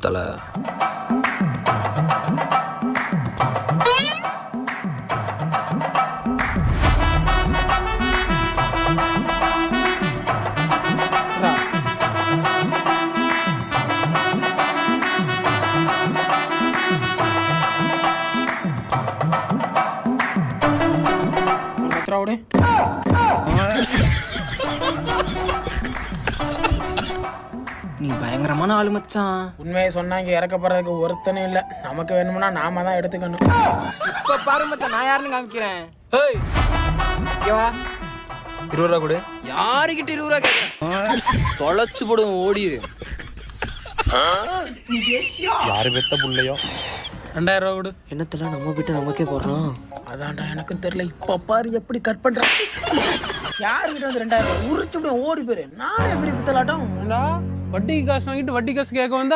தலை. நீ பயங்கரமான ஆளு மச்சான். உண்மையை சொன்னா இங்க இறக்கப்படுறதுக்கு ஒருத்தனும் இல்ல. நமக்கு வேணும்னா நாம தான் எடுத்துக்கணும். இப்ப பாரு மச்சான், நான் யாருன்னு காமிக்கிறேன். ஹேய் இங்க வா. 20 ரூபா கொடு. யாருக்கிட்ட 20 ரூபா கேட்கிறேன்? தொலைச்சு போடுவோம், ஓடிடு. யாரு பெத்த புள்ளையோ. 2000 ரூபா கொடு. என்னத்தெல்லாம் நம்ம கிட்ட நமக்கே போடுறோம். அதான்டா எனக்கும் தெரியல. இப்ப பாரு எப்படி கட் பண்றான். யாருக்கிட்ட வந்து 2000 ரூபாய் உரிச்சு ஓடி போயிரு. நானே எப்படி பித்தலாட்டம். வட்டிக்கு காசு வாங்கிட்டு வட்டி காசு கேட்க வந்து